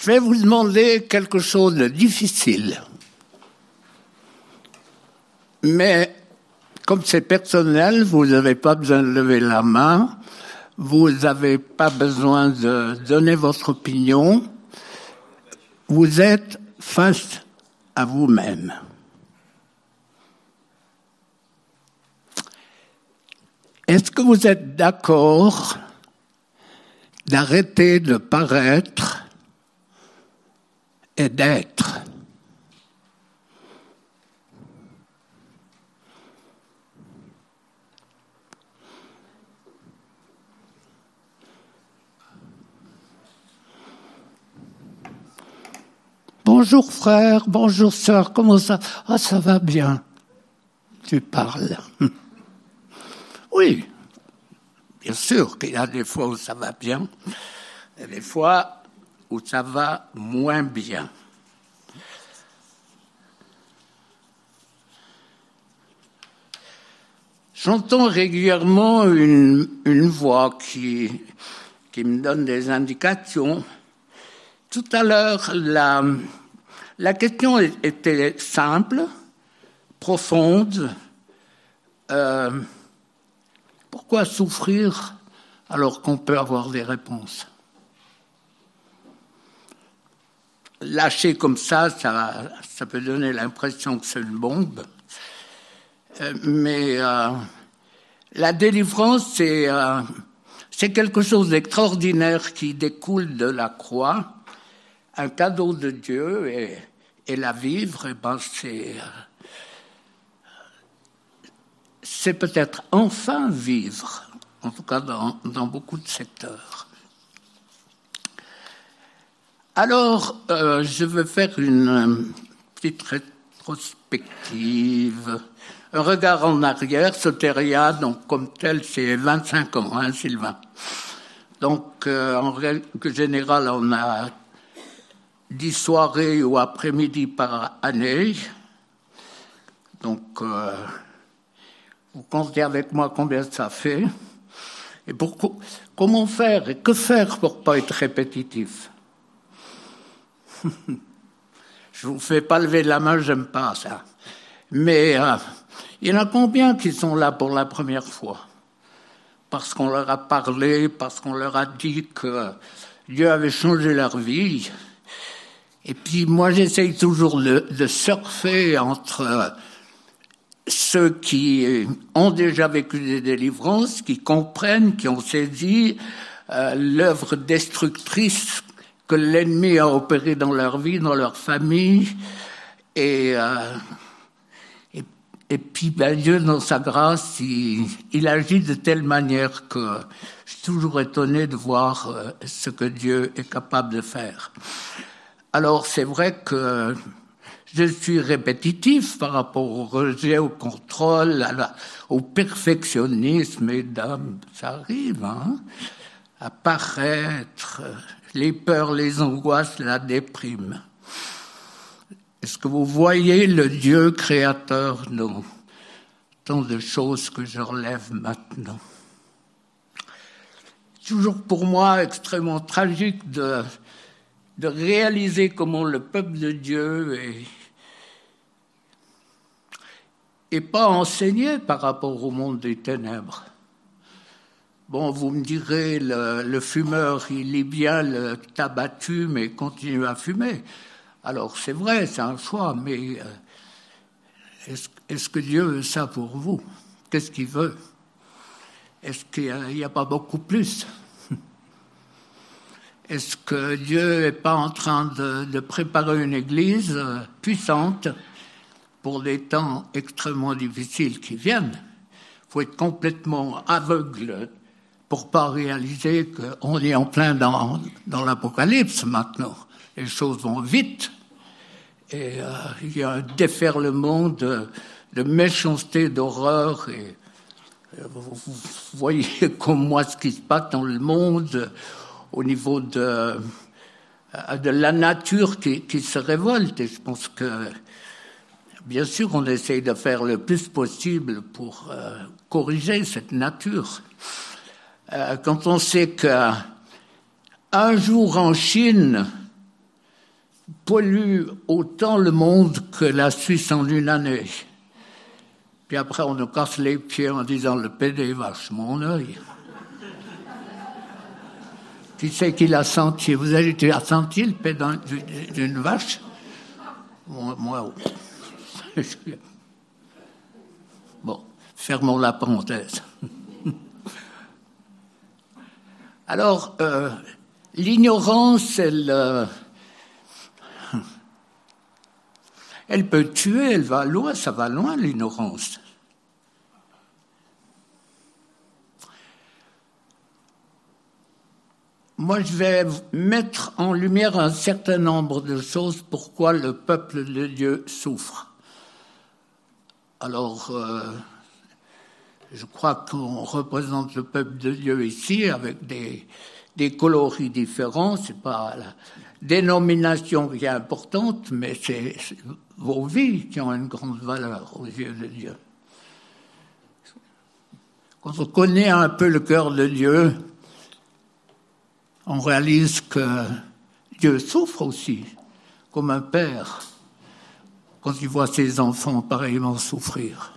Je vais vous demander quelque chose de difficile. Mais comme c'est personnel, vous n'avez pas besoin de lever la main, vous n'avez pas besoin de donner votre opinion. Vous êtes face à vous-même. Est-ce que vous êtes d'accord d'arrêter de paraître et d'être? Bonjour frère, bonjour sœur, comment ça? Ah, ça va bien. Tu parles. Oui, bien sûr qu'il y a des fois où ça va bien et des fois où ça va moins bien. J'entends régulièrement une voix qui me donne des indications. Tout à l'heure, la question était simple, profonde. Pourquoi souffrir alors qu'on peut avoir des réponses? Lâcher comme ça peut donner l'impression que c'est une bombe. Mais la délivrance, c'est quelque chose d'extraordinaire qui découle de la croix, un cadeau de Dieu, et la vivre, c'est peut-être enfin vivre, en tout cas dans beaucoup de secteurs. Alors, je vais faire une petite rétrospective, un regard en arrière. Soteria, donc comme tel, c'est 25 ans, hein, Sylvain. Donc, en règle générale, on a 10 soirées ou après-midi par année. Donc, vous comptez avec moi combien ça fait. Et comment faire et que faire pour ne pas être répétitif? Je ne vous fais pas lever la main, j'aime pas ça. Mais il y en a combien qui sont là pour la première fois? Parce qu'on leur a parlé, parce qu'on leur a dit que Dieu avait changé leur vie. Et puis moi, j'essaye toujours de surfer entre ceux qui ont déjà vécu des délivrances, qui comprennent, qui ont saisi l'œuvre destructrice que l'ennemi a opérée dans leur vie, dans leur famille, et puis Dieu, dans sa grâce, il agit de telle manière que je suis toujours étonné de voir ce que Dieu est capable de faire. Alors c'est vrai que je suis répétitif par rapport au rejet, au contrôle, au perfectionnisme, mesdames, ça arrive, hein, à paraître, les peurs, les angoisses, la déprime. Est-ce que vous voyez le Dieu créateur dans tant de choses que je relève maintenant? Toujours pour moi extrêmement tragique de réaliser comment le peuple de Dieu est pas enseigné par rapport au monde des ténèbres. Bon, vous me direz, le fumeur, il lit bien le tabac-tu, mais continue à fumer. Alors, c'est vrai, c'est un choix, mais est-ce que Dieu veut ça pour vous? Qu'est-ce qu'il veut? Est-ce qu'il n'y a pas beaucoup plus? Est-ce que Dieu n'est pas en train de préparer une église puissante pour des temps extrêmement difficiles qui viennent? Il faut être complètement aveugle pour ne pas réaliser qu'on est en plein dans l'Apocalypse maintenant. Les choses vont vite et il y a un déferlement de méchanceté, d'horreur. Et vous voyez comme moi ce qui se passe dans le monde au niveau de la nature qui se révolte. Et je pense que, bien sûr, on essaye de faire le plus possible pour corriger cette nature. Quand on sait qu'un jour en Chine, pollue autant le monde que la Suisse en une année. Puis après, on nous casse les pieds en disant le PD vache mon œil. Qui c'est qui l'a senti? Tu as senti le pédant d'une vache? Moi. Bon, fermons la parenthèse. Alors, l'ignorance, elle peut tuer, elle va loin, ça va loin, l'ignorance. Moi, je vais mettre en lumière un certain nombre de choses pourquoi le peuple de Dieu souffre. Alors, je crois qu'on représente le peuple de Dieu ici avec des coloris différents. C'est pas la dénomination qui est importante, mais c'est vos vies qui ont une grande valeur aux yeux de Dieu. Quand on connaît un peu le cœur de Dieu, on réalise que Dieu souffre aussi, comme un père, quand il voit ses enfants pareillement souffrir.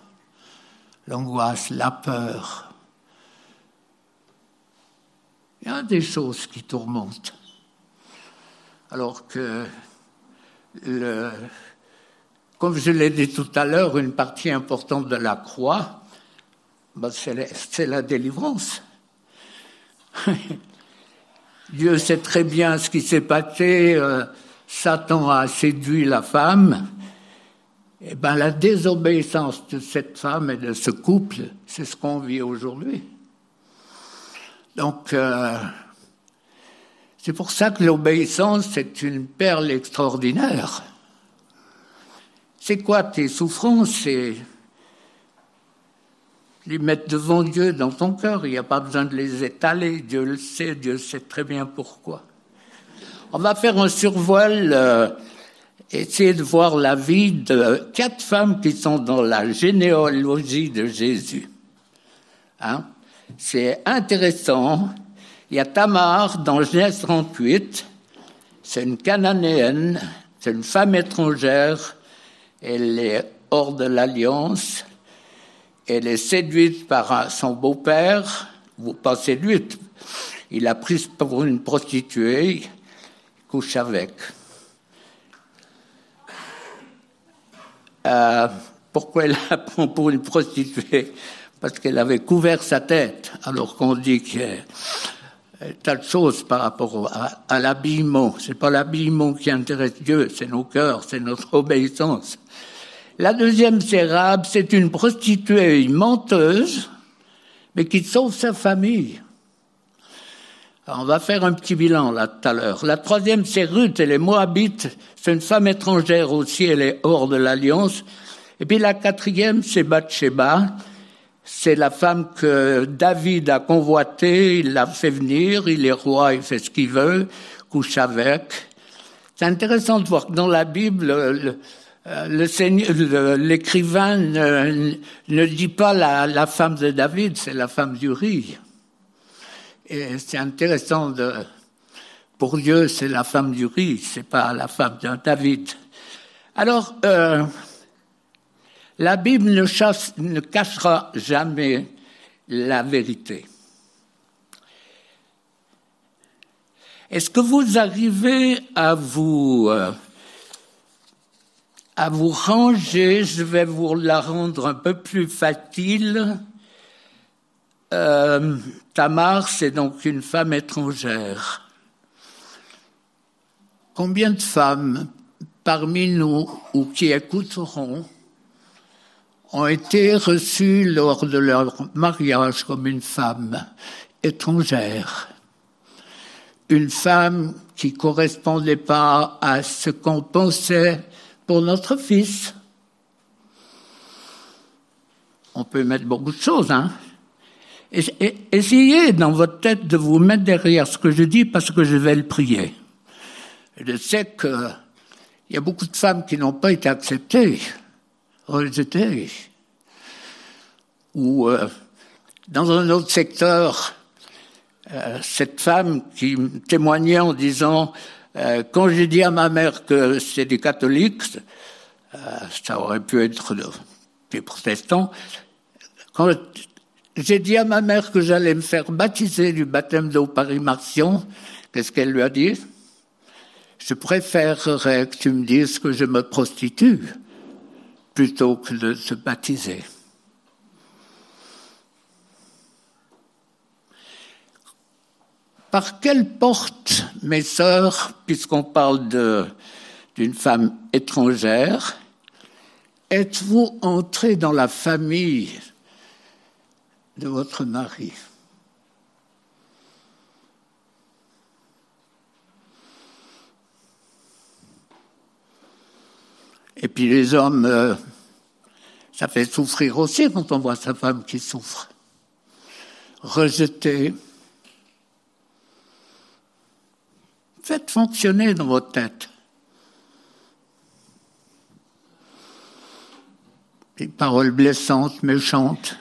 L'angoisse, la peur. Il y a des choses qui tourmentent. Alors que, comme je l'ai dit tout à l'heure, une partie importante de la croix, c'est la délivrance. Dieu sait très bien ce qui s'est passé. Satan a séduit la femme. Et la désobéissance de cette femme et de ce couple, c'est ce qu'on vit aujourd'hui. Donc, c'est pour ça que l'obéissance, c'est une perle extraordinaire. C'est quoi tes souffrances? C'est les mettre devant Dieu dans ton cœur. Il n'y a pas besoin de les étaler. Dieu le sait, Dieu sait très bien pourquoi. On va faire un survol, essayer de voir la vie de 4 femmes qui sont dans la généalogie de Jésus. C'est intéressant. Il y a Tamar dans Genèse 38. C'est une Cananéenne, c'est une femme étrangère. Elle est hors de l'alliance. Elle est séduite par son beau-père, ou pas séduite, il l'a prise pour une prostituée, il couche avec. Pourquoi elle la prend pour une prostituée? Parce qu'elle avait couvert sa tête, alors qu'on dit qu'il y a tas de choses par rapport à l'habillement. C'est pas l'habillement qui intéresse Dieu, c'est nos cœurs, c'est notre obéissance. La deuxième, c'est Rahab, c'est une prostituée, une menteuse, mais qui sauve sa famille. Alors, on va faire un petit bilan là tout à l'heure. La troisième, c'est Ruth, elle est moabite, c'est une femme étrangère aussi, elle est hors de l'alliance. Et puis la quatrième, c'est Bathsheba, c'est la femme que David a convoitée, il l'a fait venir, il est roi, il fait ce qu'il veut, couche avec. C'est intéressant de voir que dans la Bible, l'écrivain ne dit pas la femme de David, c'est la femme d'Urie. Et c'est intéressant pour Dieu, c'est la femme d'Urie, c'est pas la femme de David. Alors, la Bible ne cachera jamais la vérité. Est-ce que vous arrivez à vous ranger? Je vais vous la rendre un peu plus facile. Tamar, c'est donc une femme étrangère. Combien de femmes parmi nous ou qui écouteront ont été reçues lors de leur mariage comme une femme étrangère? Une femme qui correspondait pas à ce qu'on pensait pour notre fils. On peut mettre beaucoup de choses, Essayez dans votre tête de vous mettre derrière ce que je dis parce que je vais le prier. Je sais qu'il y a beaucoup de femmes qui n'ont pas été acceptées, rejetées. Ou dans un autre secteur, cette femme qui témoignait en disant Quand j'ai dit à ma mère que c'est des catholiques, ça aurait pu être des protestants, quand j'ai dit à ma mère que j'allais me faire baptiser du baptême d'eau par immersion, qu'est-ce qu'elle lui a dit? Je préférerais que tu me dises que je me prostitue plutôt que de se baptiser. Par quelle porte, mes sœurs, puisqu'on parle d'une femme étrangère, êtes-vous entrées dans la famille de votre mari? Et puis les hommes, ça fait souffrir aussi quand on voit sa femme qui souffre. Rejetée. Faites fonctionner dans votre tête. Des paroles blessantes, méchantes.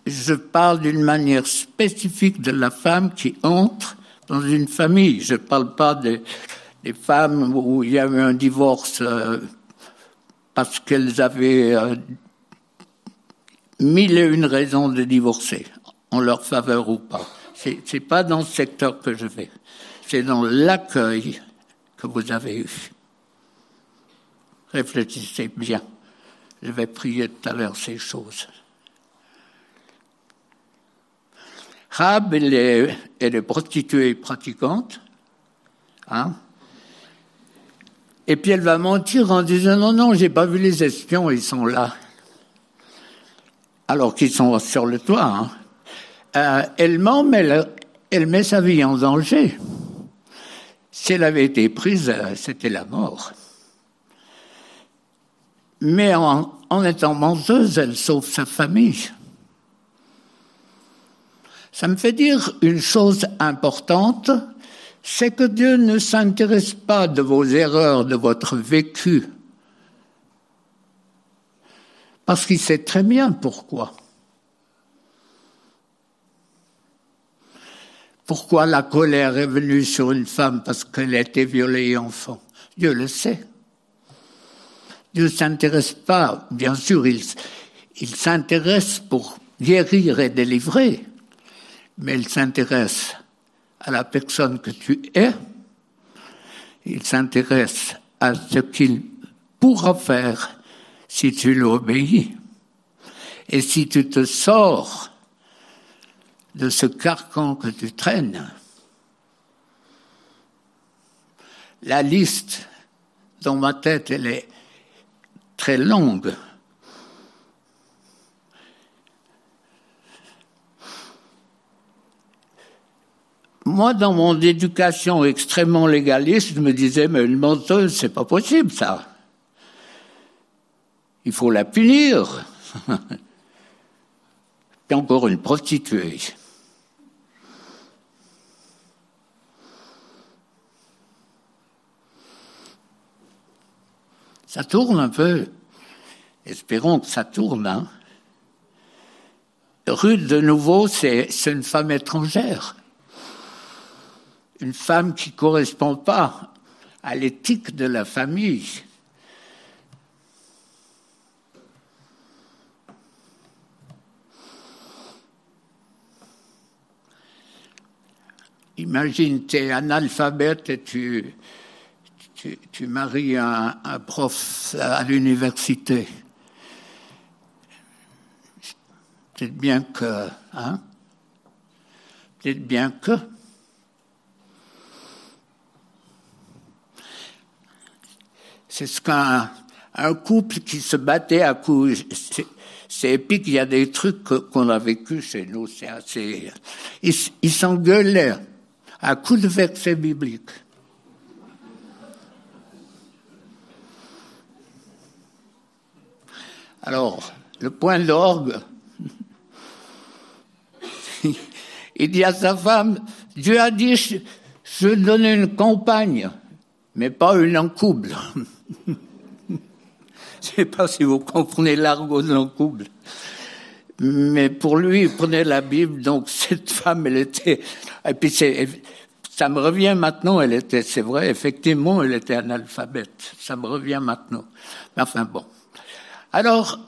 Je parle d'une manière spécifique de la femme qui entre dans une famille. Je ne parle pas des femmes où il y a eu un divorce parce qu'elles avaient mille et une raisons de divorcer, en leur faveur ou pas. C'est pas dans ce secteur que je vais. C'est dans l'accueil que vous avez eu. Réfléchissez bien. Je vais prier tout à l'heure ces choses. Rahab, elle est prostituée pratiquante. Hein? Et puis elle va mentir en disant non, j'ai pas vu les espions, ils sont là. Alors qu'ils sont sur le toit. Hein? Elle ment, mais elle met sa vie en danger. Si elle avait été prise, c'était la mort. Mais en étant menteuse, elle sauve sa famille. Ça me fait dire une chose importante, c'est que Dieu ne s'intéresse pas de vos erreurs, de votre vécu. Parce qu'il sait très bien pourquoi. Pourquoi la colère est venue sur une femme parce qu'elle a été violée enfant? Dieu le sait. Dieu ne s'intéresse pas, bien sûr, il s'intéresse pour guérir et délivrer, mais il s'intéresse à la personne que tu es, il s'intéresse à ce qu'il pourra faire si tu lui obéis. Et si tu te sors de ce carcan que tu traînes, la liste dans ma tête, elle est très longue. Moi, dans mon éducation extrêmement légaliste, je me disais, mais une menteuse, c'est pas possible, ça. Il faut la punir. Et encore une prostituée. Ça tourne un peu. Espérons que ça tourne. Hein. Ruth, de nouveau, c'est une femme étrangère. Une femme qui ne correspond pas à l'éthique de la famille. Imagine, tu es analphabète et tu maries un prof à l'université. Peut-être bien que, hein? Peut-être bien que. C'est ce qu'un couple qui se battait à coups. C'est épique, il y a des trucs qu'on a vécu chez nous, c'est assez. Ils s'engueulaient à coups de versets bibliques. Alors, le point d'orgue, il dit à sa femme, Dieu a dit, je donne une compagne, mais pas une encouble. Je ne sais pas si vous comprenez l'argot de l'encouble. Mais pour lui, il prenait la Bible, donc cette femme, elle était... Et puis ça me revient maintenant, c'est vrai, effectivement, elle était analphabète. Ça me revient maintenant. Mais enfin bon. Alors,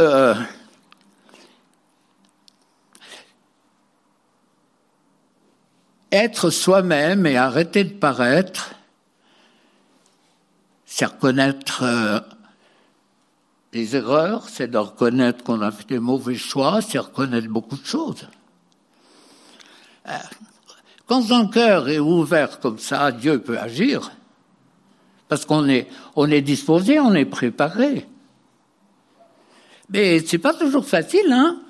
être soi-même et arrêter de paraître, c'est reconnaître les erreurs, c'est de reconnaître qu'on a fait des mauvais choix, c'est reconnaître beaucoup de choses. Quand un cœur est ouvert comme ça, Dieu peut agir, parce qu'on est disposé, on est préparé. Mais c'est pas toujours facile, hein.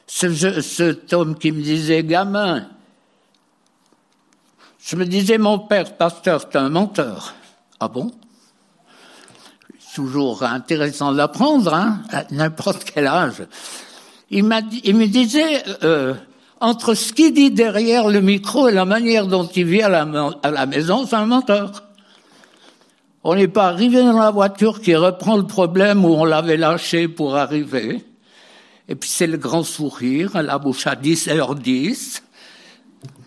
Cet homme qui me disait, gamin, je me disais, mon père, pasteur, c'est un menteur. Ah bon? Toujours intéressant d'apprendre, hein, à n'importe quel âge. Il me disait, entre ce qu'il dit derrière le micro et la manière dont il vit à la maison, c'est un menteur. On n'est pas arrivé dans la voiture qui reprend le problème où on l'avait lâché pour arriver. Et puis c'est le grand sourire, à la bouche à 10h10.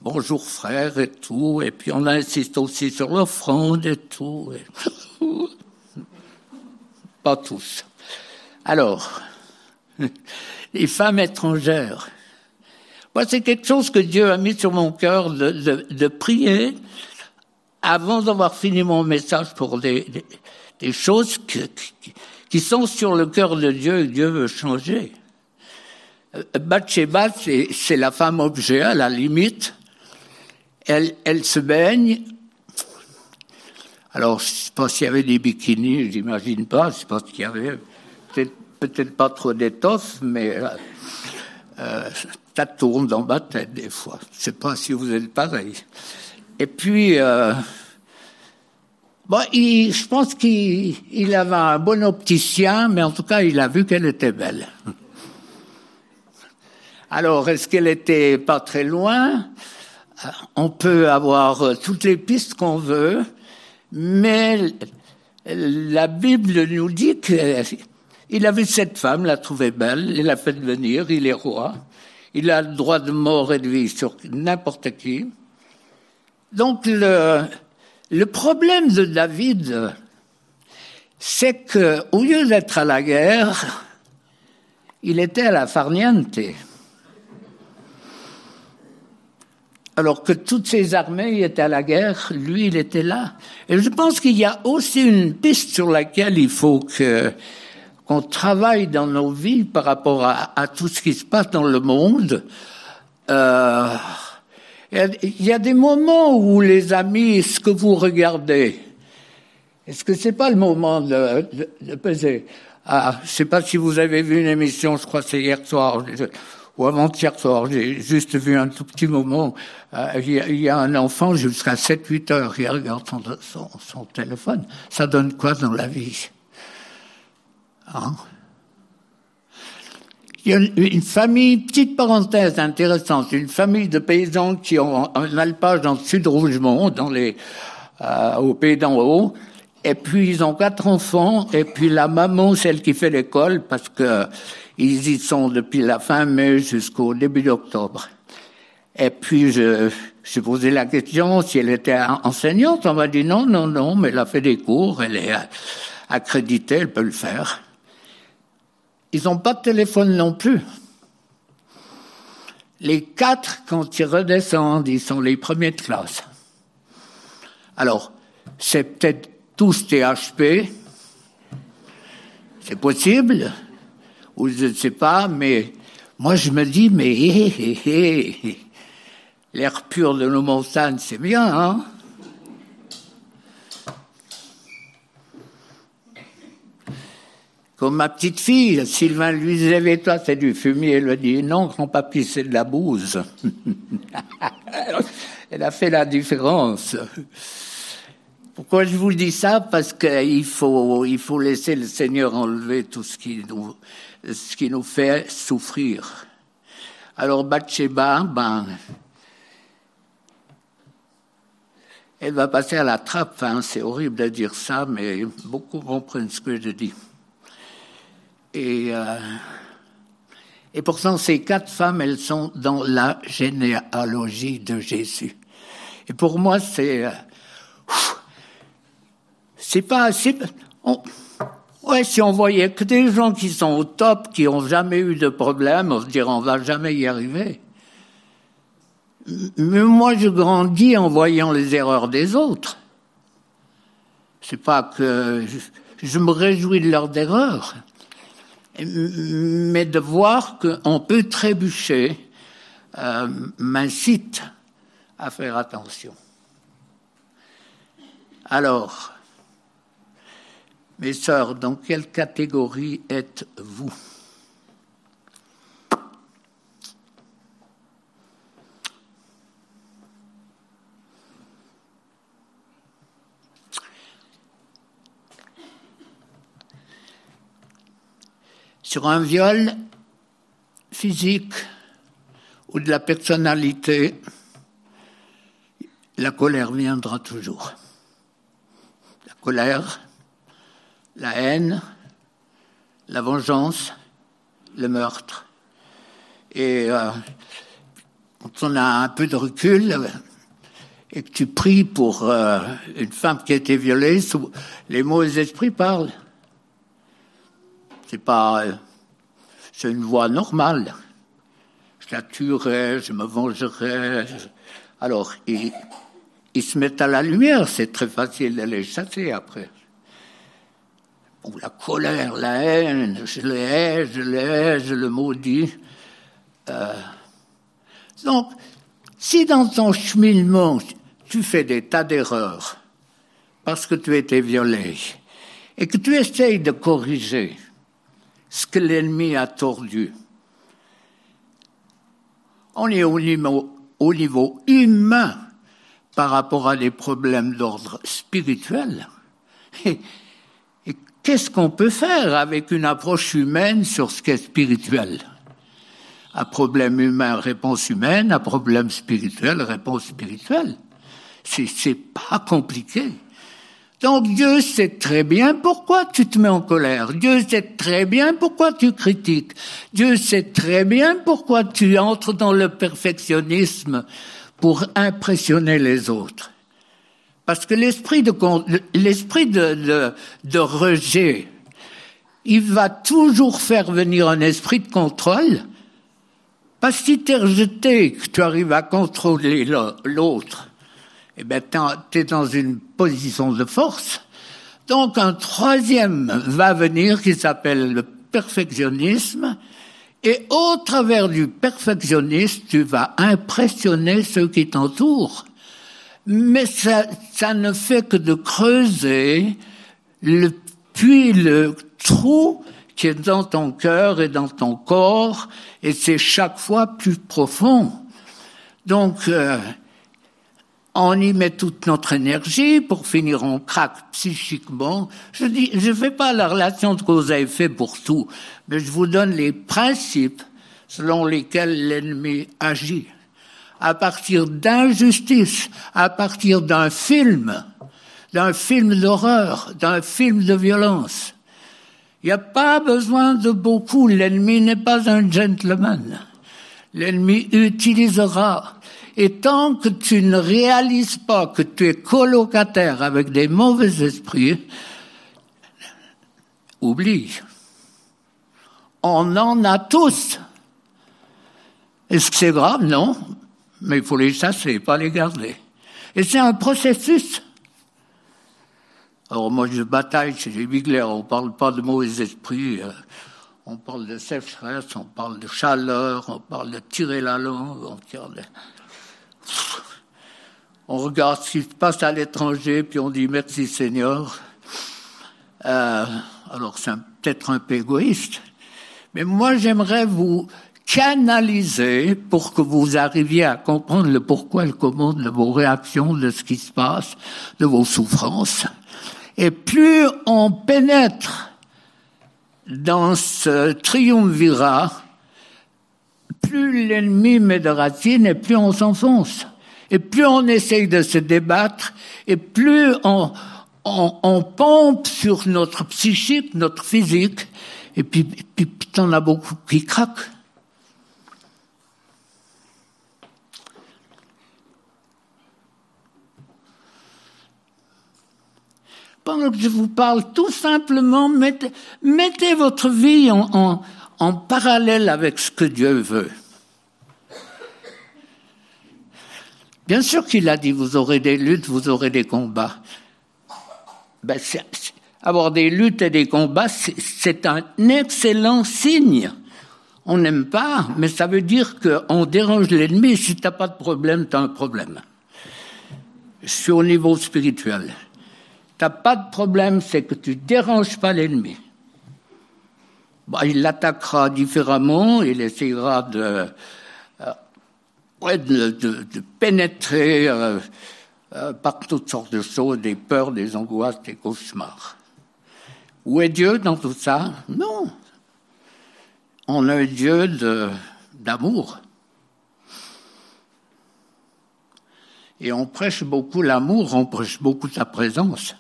Bonjour frère et tout. Et puis on insiste aussi sur l'offrande et tout. Pas tous. Alors, les femmes étrangères. Moi, c'est quelque chose que Dieu a mis sur mon cœur de prier avant d'avoir fini mon message pour des choses qui sont sur le cœur de Dieu et que Dieu veut changer. Bathsheba, c'est la femme objet, à la limite. Elle se baigne. Alors, je ne sais pas s'il y avait des bikinis, j'imagine pas. Je ne sais pas s'il y avait. Peut-être pas trop d'étoffe, mais ça tourne dans ma tête des fois. Je ne sais pas si vous êtes pareil. Et puis, je pense qu'il avait un bon opticien, mais en tout cas, il a vu qu'elle était belle. Alors, est-ce qu'elle était pas très loin? On peut avoir toutes les pistes qu'on veut, mais la Bible nous dit qu'il a vu cette femme, l'a trouvée belle, il l'a fait venir, il est roi, il a le droit de mort et de vie sur n'importe qui. Donc le problème de David, c'est que au lieu d'être à la guerre, il était à la farniente. Alors que toutes ses armées étaient à la guerre, lui, il était là. Et je pense qu'il y a aussi une piste sur laquelle il faut qu'on travaille dans nos vies par rapport à tout ce qui se passe dans le monde. Il y a des moments où, les amis, est-ce que vous regardez? Est-ce que c'est pas le moment de peser? Je sais pas si vous avez vu une émission, je crois que c'est hier soir, ou avant-hier soir, j'ai juste vu un tout petit moment, il y a un enfant jusqu'à 7-8 heures, il regarde son téléphone. Ça donne quoi dans la vie? Hein? Il y a une famille, petite parenthèse intéressante, une famille de paysans qui ont un alpage dans le sud de Rougemont, au pays d'en haut, et puis ils ont 4 enfants, et puis la maman, celle qui fait l'école, parce que ils y sont depuis la fin mai jusqu'au début d'octobre. Et puis j'ai posé la question si elle était enseignante. On m'a dit non, mais elle a fait des cours, elle est accréditée, elle peut le faire. Ils n'ont pas de téléphone non plus. Les 4, quand ils redescendent, ils sont les premiers de classe. Alors, c'est peut-être tous THP, c'est possible, ou je ne sais pas, mais moi je me dis, mais l'air pur de nos montagnes, c'est bien, hein? Comme ma petite fille, Sylvain lui disait, mais toi c'est du fumier, elle lui dit, non grand-papy, c'est de la bouse. Elle a fait la différence. Pourquoi je vous dis ça? Parce qu'il faut laisser le Seigneur enlever tout ce qui nous fait souffrir. Alors Bathsheba, elle va passer à la trappe, hein. C'est horrible de dire ça, mais beaucoup comprennent ce que je dis. Et pourtant, ces 4 femmes, elles sont dans la généalogie de Jésus. Et pour moi, c'est pas... Ouais, si on voyait que des gens qui sont au top, qui n'ont jamais eu de problème, on se dirait on va jamais y arriver. Mais moi, je grandis en voyant les erreurs des autres. C'est pas que je me réjouis de leurs erreurs, mais de voir qu'on peut trébucher m'incite à faire attention. Alors, mes sœurs, dans quelle catégorie êtes-vous ? Sur un viol physique ou de la personnalité, la colère viendra toujours. La colère, la haine, la vengeance, le meurtre. Et quand on a un peu de recul et que tu pries pour une femme qui a été violée, les mauvais esprits parlent. C'est une voie normale. Je la tuerai, je me vengerai. Alors, ils se mettent à la lumière, c'est très facile de les chasser après. Bon, la colère, la haine, je les hais, je le maudis. Donc, si dans ton cheminement, tu fais des tas d'erreurs parce que tu as été violé et que tu essayes de corriger ce que l'ennemi a tordu, on est au niveau humain par rapport à des problèmes d'ordre spirituel. Et qu'est-ce qu'on peut faire avec une approche humaine sur ce qui est spirituel ? À problème humain, réponse humaine. À problème spirituel, réponse spirituelle. C'est pas compliqué. Donc Dieu sait très bien pourquoi tu te mets en colère. Dieu sait très bien pourquoi tu critiques. Dieu sait très bien pourquoi tu entres dans le perfectionnisme pour impressionner les autres. Parce que l'esprit de rejet, il va toujours faire venir un esprit de contrôle. Parce que si tu es rejeté, que tu arrives à contrôler l'autre, eh ben, t'es dans une position de force. Donc, un troisième va venir qui s'appelle le perfectionnisme. Et au travers du perfectionnisme, tu vas impressionner ceux qui t'entourent. Mais ça ne fait que de creuser le trou qui est dans ton cœur et dans ton corps, et c'est chaque fois plus profond. Donc, on y met toute notre énergie, pour finir on craque psychiquement. Je fais pas la relation de cause à effet pour tout, mais je vous donne les principes selon lesquels l'ennemi agit. À partir d'injustice, à partir d'un film d'horreur, d'un film de violence. Il n'y a pas besoin de beaucoup. L'ennemi n'est pas un gentleman. L'ennemi utilisera. Et tant que tu ne réalises pas que tu es colocataire avec des mauvais esprits, oublie. On en a tous. Est-ce que c'est grave? Non. Mais il faut les chasser, pas les garder. Et c'est un processus. Alors moi, je bataille chez les Bigler. On parle pas de mauvais esprits. On parle de sécheresse, on parle de chaleur, on parle de tirer la langue, on regarde ce qui se passe à l'étranger, puis on dit merci Seigneur. Alors c'est peut-être un peu égoïste, mais moi j'aimerais vous canaliser pour que vous arriviez à comprendre le pourquoi et le comment de vos réactions, de ce qui se passe, de vos souffrances. Et plus on pénètre dans ce triumvirat, plus l'ennemi met de racines et plus on s'enfonce. Et plus on essaye de se débattre, et plus on pompe sur notre psychique, notre physique, et puis t'en as beaucoup qui craquent. Pendant que je vous parle, tout simplement, mettez votre vie en parallèle avec ce que Dieu veut. Bien sûr qu'il a dit, vous aurez des luttes, vous aurez des combats. Avoir des luttes et des combats, c'est un excellent signe. On n'aime pas, mais ça veut dire qu'on dérange l'ennemi. Si tu n'as pas de problème, tu as un problème. C'est au niveau spirituel. Tu n'as pas de problème, c'est que tu ne déranges pas l'ennemi. Il l'attaquera différemment, il essaiera de pénétrer par toutes sortes de choses, des peurs, des angoisses, des cauchemars. Où est Dieu dans tout ça? Non. On a un Dieu d'amour. Et on prêche beaucoup l'amour, on prêche beaucoup sa présence.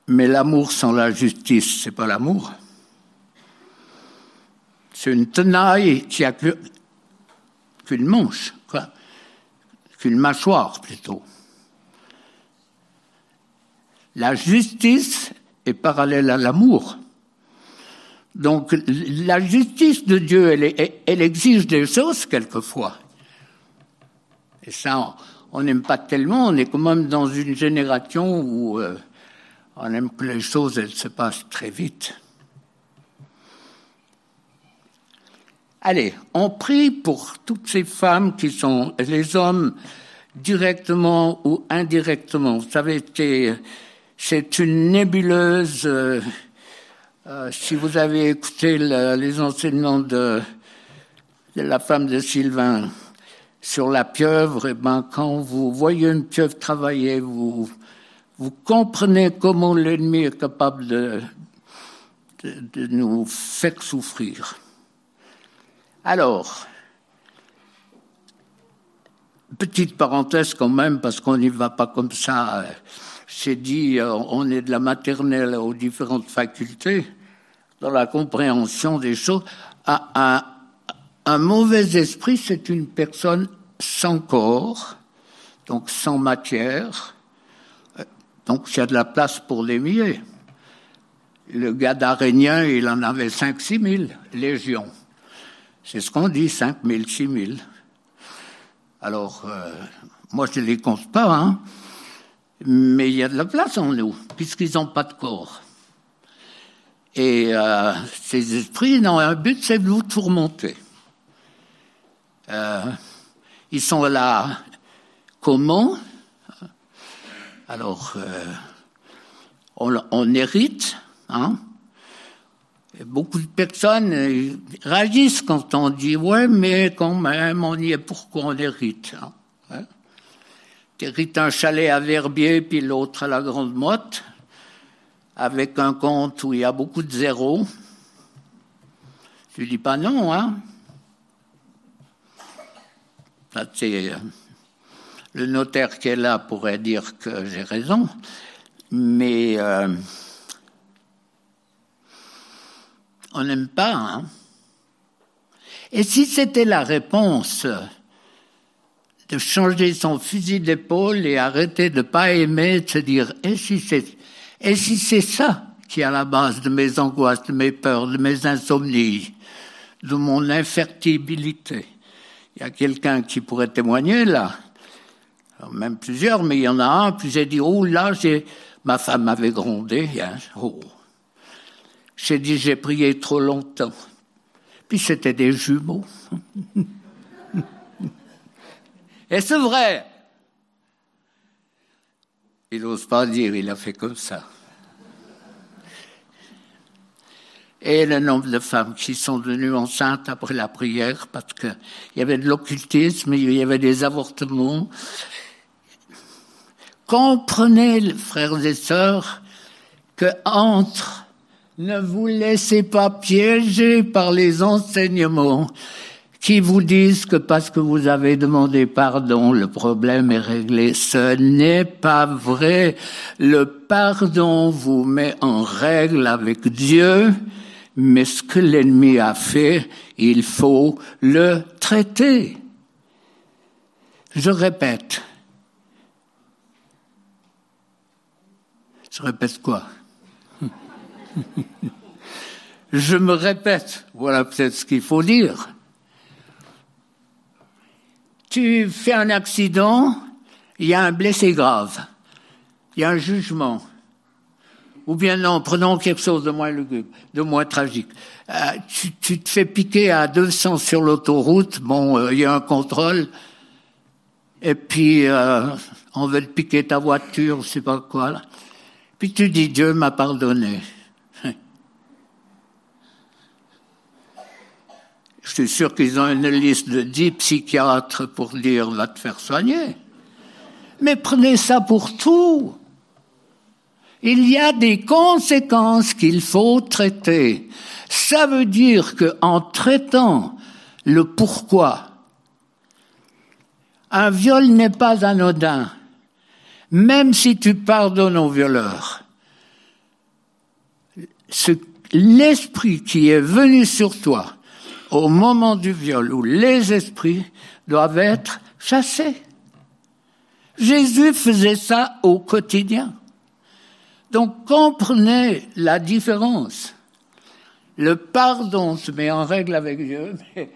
Mais l'amour sans la justice, c'est pas l'amour. C'est une tenaille qui a qu'une manche, quoi. Qu'une mâchoire plutôt. La justice est parallèle à l'amour. Donc la justice de Dieu, elle exige des choses quelquefois. Et ça, on n'aime pas tellement, on est quand même dans une génération où on aime que les choses, elles se passent très vite. Allez, on prie pour toutes ces femmes qui sont les hommes directement ou indirectement. Vous savez, c'est une nébuleuse. Si vous avez écouté les enseignements de la femme de Sylvain sur la pieuvre, quand vous voyez une pieuvre travailler, vous comprenez comment l'ennemi est capable de nous faire souffrir. Alors, petite parenthèse quand même, parce qu'on n'y va pas comme ça. J'ai dit, on est de la maternelle aux différentes facultés, dans la compréhension des choses. Un mauvais esprit, c'est une personne sans corps, donc sans matière. Donc, il y a de la place pour les milliers. Le Gadarénien, il en avait 5-6 000 légions. C'est ce qu'on dit, 5 000, 6 000. Alors, moi, je ne les compte pas, hein, mais il y a de la place en nous, puisqu'ils n'ont pas de corps. Et ces esprits, non, un but, c'est de vous tourmenter. Ils sont là, comment? Alors, on hérite, hein. Et beaucoup de personnes réagissent quand on dit « ouais, mais quand même, on y est, pourquoi on hérite hein? » Tu hérites un chalet à Verbier, puis l'autre à la Grande Motte, avec un compte où il y a beaucoup de zéros. Tu dis pas non, hein? Ça, c'est, le notaire qui est là pourrait dire que j'ai raison, mais on n'aime pas, hein? Et si c'était la réponse de changer son fusil d'épaule et arrêter de ne pas aimer, de se dire « et si c'est ça qui est à la base de mes angoisses, de mes peurs, de mes insomnies, de mon infertilité ?» Il y a quelqu'un qui pourrait témoigner là, alors même plusieurs, mais il y en a un, puis j'ai dit « oh là, ma femme m'avait grondé, hein, oh. » J'ai dit, j'ai prié trop longtemps. Puis c'était des jumeaux. Et c'est vrai. Il n'ose pas dire, il a fait comme ça. Et le nombre de femmes qui sont devenues enceintes après la prière, parce qu'il y avait de l'occultisme, il y avait des avortements. Comprenez, frères et sœurs, que ne vous laissez pas piéger par les enseignements qui vous disent que parce que vous avez demandé pardon, le problème est réglé. Ce n'est pas vrai. Le pardon vous met en règle avec Dieu, mais ce que l'ennemi a fait, il faut le traiter. Je répète. Je répète quoi? Je me répète. Voilà peut-être ce qu'il faut dire. Tu fais un accident, il y a un blessé grave, il y a un jugement. Ou bien non, prenons quelque chose de moins lugubre, de moins tragique. Tu te fais piquer à 200 sur l'autoroute, il y a un contrôle, et puis on veut te piquer ta voiture, je sais pas quoi. Là. Puis tu dis, Dieu m'a pardonné. Je suis sûr qu'ils ont une liste de 10 psychiatres pour dire, va te faire soigner. Mais prenez ça pour tout. Il y a des conséquences qu'il faut traiter. Ça veut dire qu'en traitant le pourquoi, un viol n'est pas anodin. Même si tu pardonnes au violeur, l'esprit qui est venu sur toi au moment du viol, où les esprits doivent être chassés. Jésus faisait ça au quotidien. Donc comprenez la différence. Le pardon se met en règle avec Dieu, mais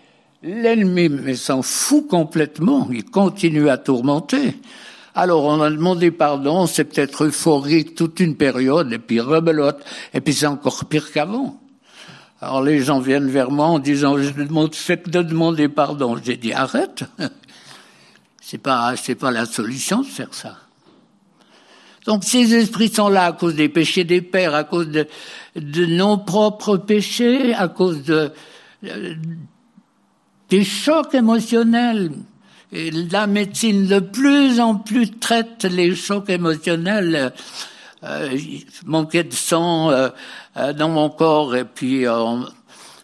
l'ennemi s'en fout complètement, il continue à tourmenter. Alors on a demandé pardon, c'est peut-être euphorique toute une période, et puis rebelote, et puis c'est encore pire qu'avant. Alors les gens viennent vers moi en disant, je demande, faites de demander pardon. J'ai dit, arrête. C'est pas la solution de faire ça. Donc ces esprits sont là à cause des péchés des pères, à cause de nos propres péchés, à cause des chocs émotionnels. Et la médecine de plus en plus traite les chocs émotionnels. Il manquait de sang dans mon corps et puis le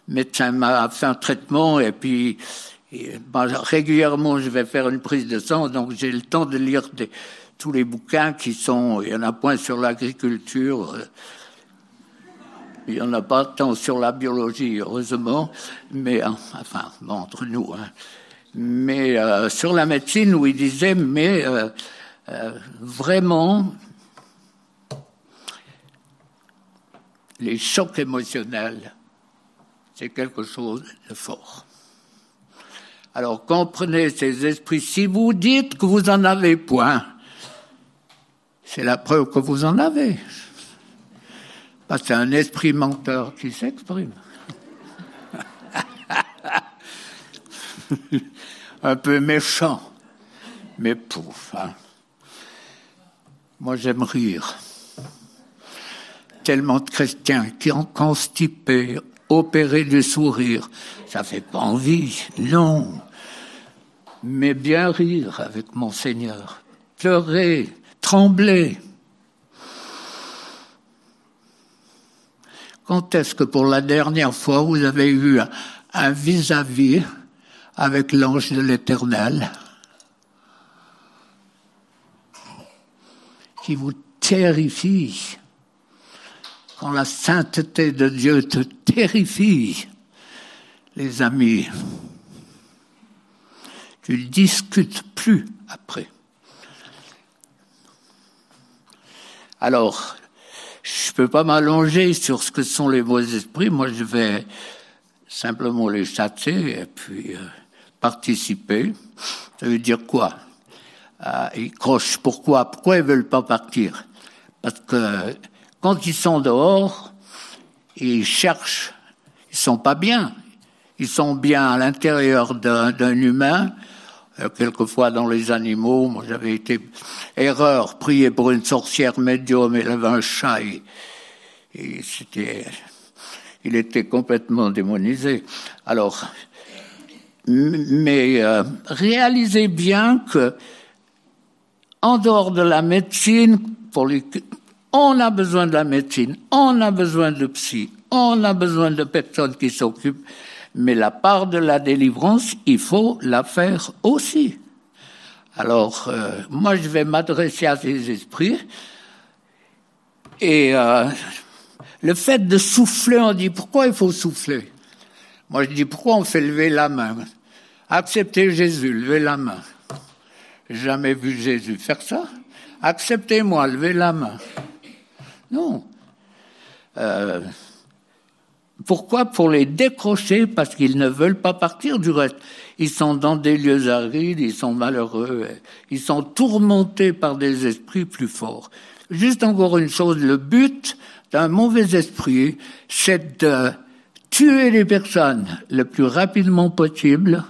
médecin m'a fait un traitement et puis régulièrement je vais faire une prise de sang, donc j'ai le temps de lire tous les bouquins qui sont, il y en a point sur l'agriculture, il y en a pas tant sur la biologie heureusement, mais enfin bon, entre nous, hein. Mais sur la médecine où il disait vraiment les chocs émotionnels, c'est quelque chose de fort. Alors comprenez ces esprits. Si vous dites que vous en avez point, c'est la preuve que vous en avez. Parce que c'est un esprit menteur qui s'exprime. Un peu méchant, mais pouf. Hein. Moi j'aime rire. Tellement de chrétiens qui ont constipé, opéré du sourire. Ça fait pas envie, non. Mais bien rire avec mon Seigneur. Pleurer, trembler. Quand est-ce que pour la dernière fois vous avez eu un vis-à-vis avec l'ange de l'Éternel qui vous terrifie? Quand la sainteté de Dieu te terrifie, les amis, tu ne discutes plus après. Alors, je ne peux pas m'allonger sur ce que sont les mauvais esprits. Moi, je vais simplement les chasser et puis participer. Ça veut dire quoi? Ils crochent. Pourquoi ils ne veulent pas partir? Parce que quand ils sont dehors, ils cherchent, ils sont pas bien. Ils sont bien à l'intérieur d'un humain, quelquefois dans les animaux. Moi, j'avais été prier pour une sorcière médium, elle avait un chat et il était complètement démonisé. Alors, mais réalisez bien que en dehors de la médecine, on a besoin de la médecine, on a besoin de psy, on a besoin de personnes qui s'occupent, mais la part de la délivrance, il faut la faire aussi. Alors, moi, je vais m'adresser à ces esprits, et le fait de souffler, on dit, pourquoi il faut souffler? Moi, je dis, pourquoi on fait lever la main? Acceptez Jésus, levez la main. J'ai jamais vu Jésus faire ça. Acceptez-moi, levez la main. Non. Pourquoi? Pour les décrocher, parce qu'ils ne veulent pas partir du reste. Ils sont dans des lieux arides, ils sont malheureux, ils sont tourmentés par des esprits plus forts. Juste encore une chose, le but d'un mauvais esprit, c'est de tuer les personnes le plus rapidement possible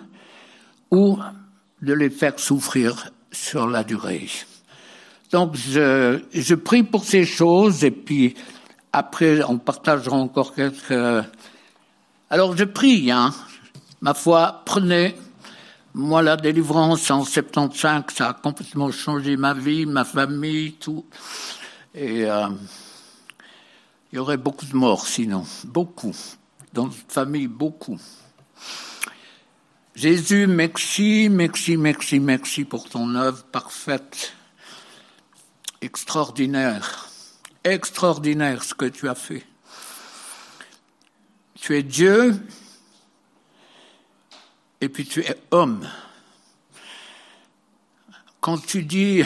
ou de les faire souffrir sur la durée. Donc, je prie pour ces choses, et puis après, on partagera encore quelques... Alors, je prie, ma foi, prenez... Moi, la délivrance en 75, ça a complètement changé ma vie, ma famille, tout. Et il y aurait beaucoup de morts sinon, beaucoup. Dans notre famille, beaucoup. Jésus, merci, merci, merci, merci pour ton œuvre parfaite, extraordinaire, extraordinaire ce que tu as fait. Tu es Dieu, et puis tu es homme. Quand tu dis,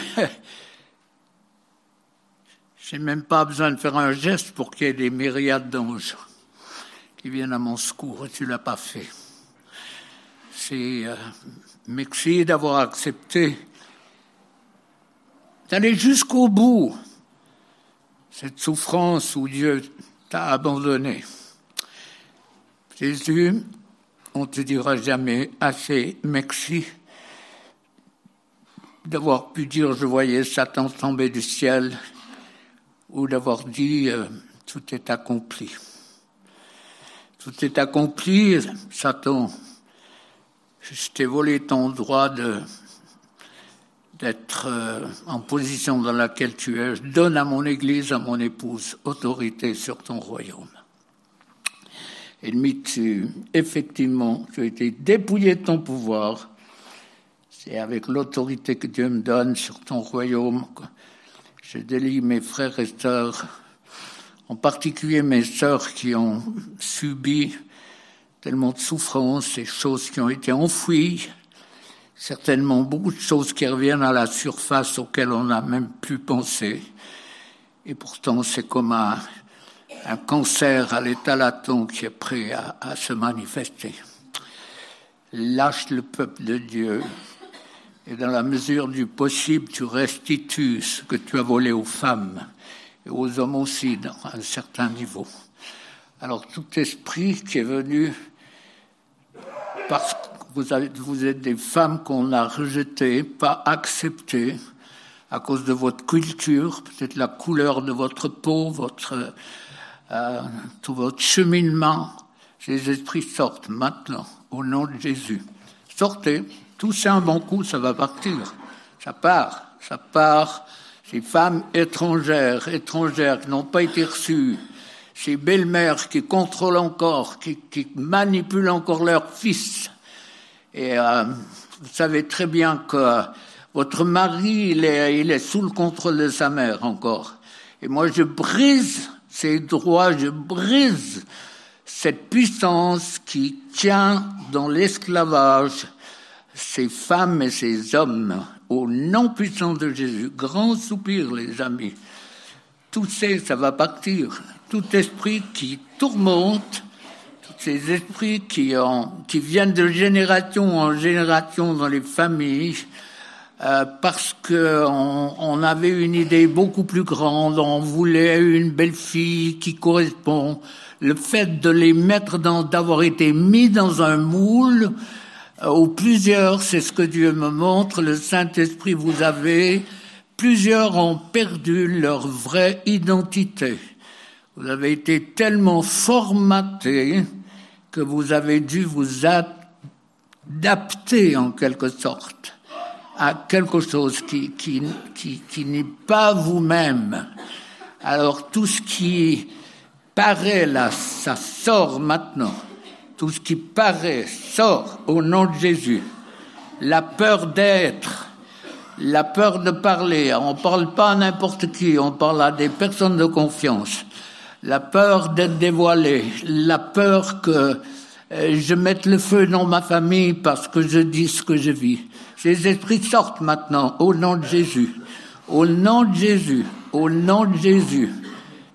j'ai même pas besoin de faire un geste pour qu'il y ait des myriades d'anges qui viennent à mon secours, et tu l'as pas fait. C'est merci d'avoir accepté d'aller jusqu'au bout cette souffrance où Dieu t'a abandonné. Jésus, on te dira jamais assez merci d'avoir pu dire je voyais Satan tomber du ciel, ou d'avoir dit tout est accompli. Tout est accompli, Satan. Je t'ai volé ton droit d'être en position dans laquelle tu es. Je donne à mon Église, à mon épouse, autorité sur ton royaume. Ennemi, effectivement, tu as été dépouillé de ton pouvoir. C'est avec l'autorité que Dieu me donne sur ton royaume que je délie mes frères et sœurs, en particulier mes sœurs qui ont subi tellement de souffrances et choses qui ont été enfouies, certainement beaucoup de choses qui reviennent à la surface auxquelles on n'a même plus pensé. Et pourtant, c'est comme un cancer à l'état latent qui est prêt à se manifester. Lâche le peuple de Dieu et dans la mesure du possible, tu restitues ce que tu as volé aux femmes et aux hommes aussi dans un certain niveau. Alors tout esprit qui est venu parce que vous êtes des femmes qu'on a rejetées, pas acceptées, à cause de votre culture, peut-être la couleur de votre peau, tout votre cheminement. Ces esprits sortent maintenant, au nom de Jésus. Sortez, touchez un bon coup, ça va partir. Ça part. Ces femmes étrangères qui n'ont pas été reçues, ces belles-mères qui contrôlent encore, qui manipulent encore leurs fils. Et vous savez très bien que votre mari, il est sous le contrôle de sa mère encore. Et moi, je brise ces droits, je brise cette puissance qui tient dans l'esclavage ces femmes et ces hommes au nom puissant de Jésus. Grand soupir, les amis. Tout ça va partir. Tout esprit qui tourmente, tous ces esprits qui viennent de génération en génération dans les familles, parce que on avait une idée beaucoup plus grande, on voulait une belle fille qui correspond. Le fait de les mettre d'avoir été mis dans un moule, ou plusieurs, c'est ce que Dieu me montre, le Saint-Esprit vous avez, plusieurs ont perdu leur vraie identité. Vous avez été tellement formatés que vous avez dû vous adapter en quelque sorte à quelque chose qui n'est pas vous-même. Alors tout ce qui paraît là, ça sort maintenant. tout ce qui paraît sort au nom de Jésus. La peur d'être, la peur de parler, on ne parle pas à n'importe qui, on parle à des personnes de confiance. La peur d'être dévoilé, la peur que je mette le feu dans ma famille parce que je dis ce que je vis. Ces esprits sortent maintenant au nom de Jésus. Au nom de Jésus, au nom de Jésus.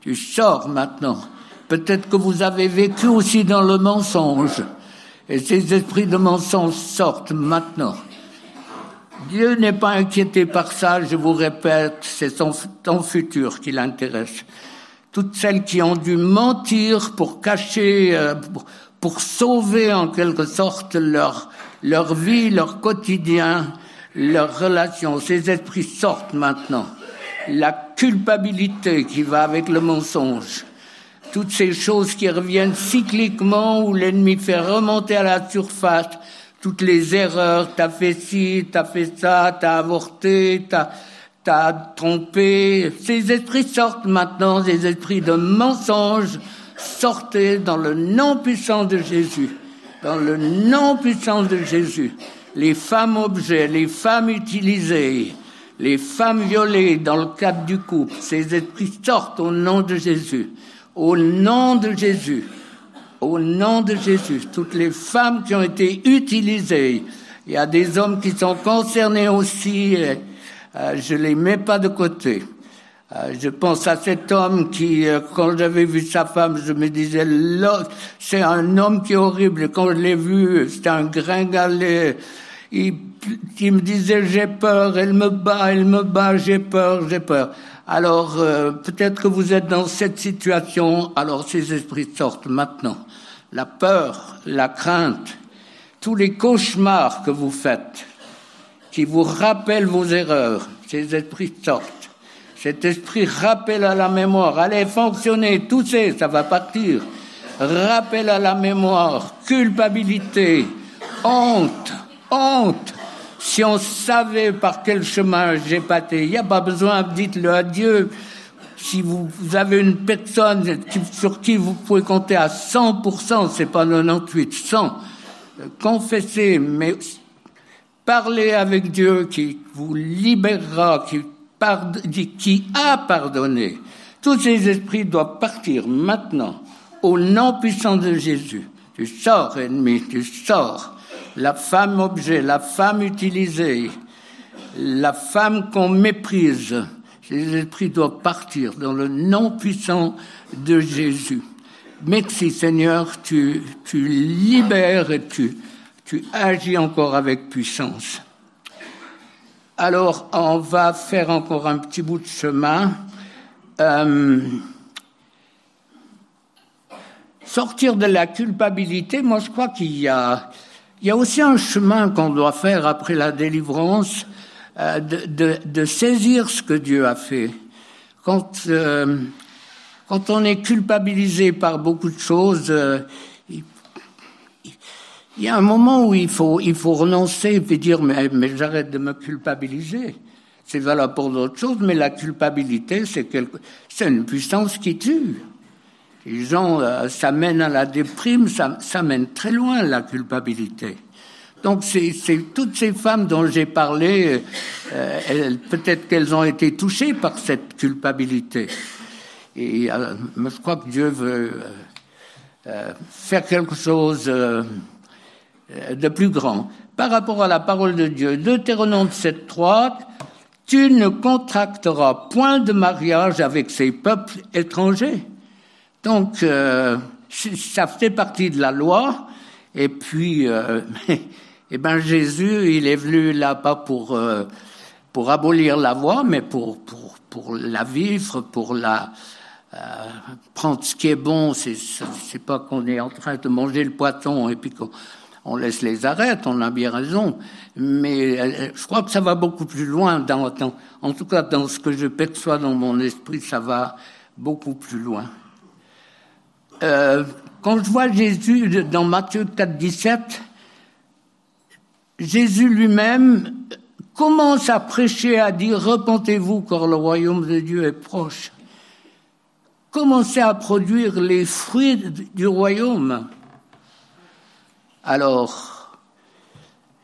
Tu sors maintenant. Peut-être que vous avez vécu aussi dans le mensonge. Et ces esprits de mensonge sortent maintenant. Dieu n'est pas inquiété par ça, je vous répète, c'est ton futur qui l'intéresse. Toutes celles qui ont dû mentir pour cacher, pour sauver en quelque sorte leur vie, leur quotidien, leurs relations. Ces esprits sortent maintenant. La culpabilité qui va avec le mensonge. Toutes ces choses qui reviennent cycliquement où l'ennemi fait remonter à la surface toutes les erreurs. T'as fait ci, t'as fait ça, t'as avorté, t'as trompé. Ces esprits sortent maintenant, ces esprits de mensonge. Sortez dans le nom puissant de Jésus. Dans le nom puissant de Jésus. Les femmes objets, les femmes utilisées, les femmes violées dans le cadre du couple, ces esprits sortent au nom de Jésus. Au nom de Jésus. Au nom de Jésus. Toutes les femmes qui ont été utilisées. Il y a des hommes qui sont concernés aussi. Je les mets pas de côté. Je pense à cet homme qui, quand j'avais vu sa femme, je me disais, c'est un homme qui est horrible. Quand je l'ai vu, c'était un gringalet. Il me disait, j'ai peur, elle me bat, j'ai peur. Alors, peut-être que vous êtes dans cette situation, alors ces esprits sortent maintenant. La peur, la crainte, tous les cauchemars que vous faites, qui vous rappellent vos erreurs, ces esprits sortent. Cet esprit rappelle à la mémoire, allez fonctionner, tousser, ça va partir. Rappel à la mémoire, culpabilité, honte. Si on savait par quel chemin j'ai passé, il n'y a pas besoin, dites-le à Dieu. Si vous avez une personne sur qui vous pouvez compter à 100%, c'est pas 98, 100, confessez, mais parlez avec Dieu qui vous libérera, qui a pardonné. Tous ces esprits doivent partir maintenant, au nom puissant de Jésus. Tu sors, ennemi, tu sors. La femme objet, la femme utilisée, la femme qu'on méprise, ces esprits doivent partir dans le nom puissant de Jésus. Merci Seigneur, tu libères et tu agis encore avec puissance. Alors, on va faire encore un petit bout de chemin. Sortir de la culpabilité, moi je crois qu'il y a aussi un chemin qu'on doit faire après la délivrance, de saisir ce que Dieu a fait. Quand on est culpabilisé par beaucoup de choses, il y a un moment où il faut renoncer et puis dire mais j'arrête de me culpabiliser. C'est valable pour d'autres choses, mais la culpabilité, c'est une puissance qui tue. Les gens, ça mène à la déprime, ça mène très loin la culpabilité. Donc c'est toutes ces femmes dont j'ai parlé, peut-être qu'elles ont été touchées par cette culpabilité. Et je crois que Dieu veut faire quelque chose de plus grand. Par rapport à la parole de Dieu, Deutéronome 7.3, tu ne contracteras point de mariage avec ces peuples étrangers. Donc, ça fait partie de la loi. Et puis, Jésus, il est venu là pas pour abolir la loi, mais pour la vivre, pour prendre ce qui est bon. C'est pas qu'on est en train de manger le poisson et puis qu'on laisse les arêtes. On a bien raison. Mais je crois que ça va beaucoup plus loin. En tout cas, dans ce que je perçois dans mon esprit, ça va beaucoup plus loin. Quand je vois Jésus dans Matthieu 4.17, Jésus lui-même commence à prêcher, à dire « Repentez-vous car le royaume de Dieu est proche ». Commencez à produire les fruits du royaume. Alors,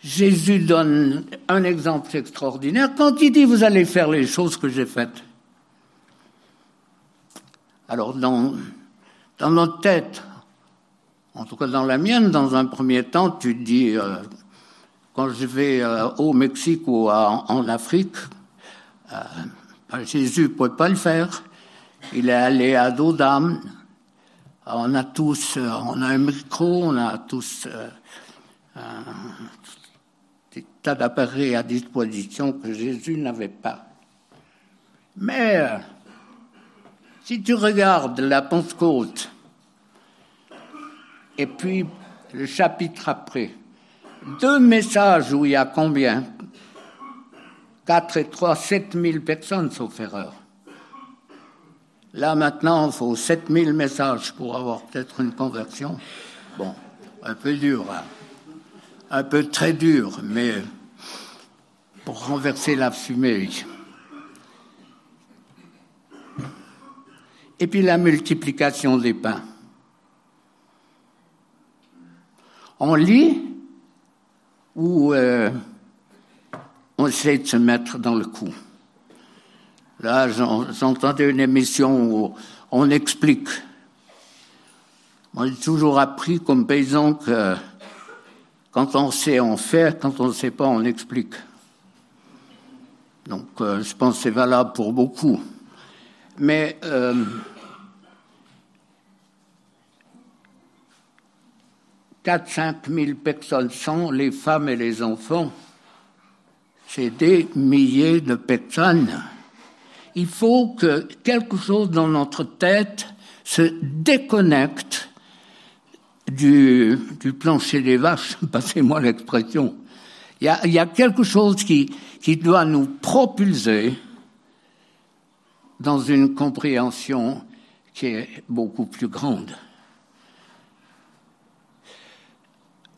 Jésus donne un exemple extraordinaire quand il dit « Vous allez faire les choses que j'ai faites ». Alors, dans notre tête, en tout cas dans la mienne, dans un premier temps, tu te dis quand je vais au Mexique ou en Afrique, Jésus ne pouvait pas le faire. Il est allé à dos d'âne. On a un micro, on a tous des tas d'appareils à disposition que Jésus n'avait pas. Mais si tu regardes la Pentecôte, et puis le chapitre après, 2 messages où il y a combien 4 et 3, 7000 personnes, sauf erreur. Là, maintenant, il faut 7000 messages pour avoir peut-être une conversion. Bon, un peu dur, hein. Un peu très dur, mais pour renverser la fumée. Et puis la multiplication des pains. On lit ou on essaie de se mettre dans le coup. Là, j'entendais une émission où on explique. Moi, j'ai toujours appris comme paysan que quand on sait, on fait, quand on ne sait pas, on explique. Donc, je pense que c'est valable pour beaucoup. Mais 4-5 000 personnes sans les femmes et les enfants, c'est des milliers de personnes. Il faut que quelque chose dans notre tête se déconnecte du plancher des vaches, passez-moi l'expression. Il y a quelque chose qui doit nous propulser dans une compréhension qui est beaucoup plus grande.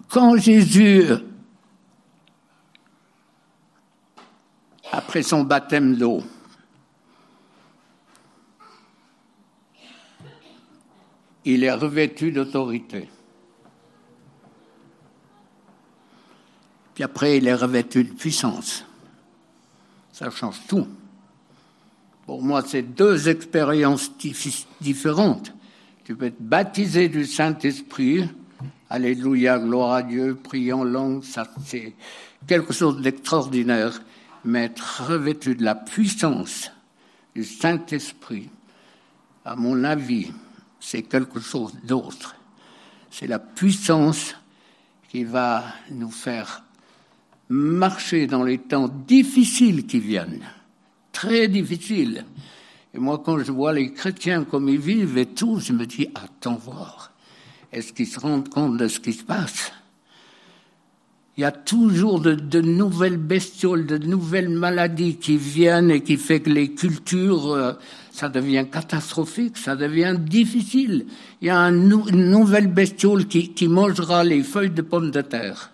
Quand Jésus, après son baptême d'eau, il est revêtu d'autorité. Puis après, il est revêtu de puissance. Ça change tout. Pour moi, c'est 2 expériences différentes. Tu peux être baptisé du Saint-Esprit, alléluia, gloire à Dieu, prier en langue, ça c'est quelque chose d'extraordinaire, mais être revêtu de la puissance du Saint-Esprit, à mon avis, c'est quelque chose d'autre. C'est la puissance qui va nous faire marcher dans les temps difficiles qui viennent, très difficiles. Et moi, quand je vois les chrétiens comme ils vivent et tout, je me dis, attends voir, est-ce qu'ils se rendent compte de ce qui se passe? Il y a toujours de nouvelles bestioles, de nouvelles maladies qui viennent et qui fait que les cultures, ça devient catastrophique, ça devient difficile. Il y a une nouvelle bestiole qui mangera les feuilles de pommes de terre.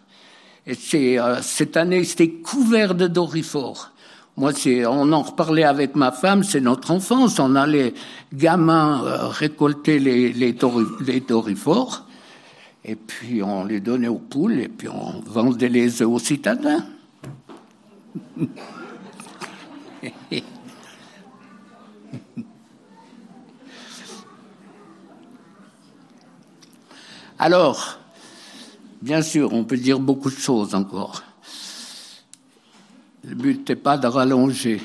Et cette année, c'était couvert de dorifores. Moi, on en reparlait avec ma femme, c'est notre enfance. On allait, gamins, récolter les dorifores. Et puis, on les donnait aux poules, et puis on vendait les œufs aux citadins. Alors, bien sûr, on peut dire beaucoup de choses encore. Le but n'est pas de rallonger.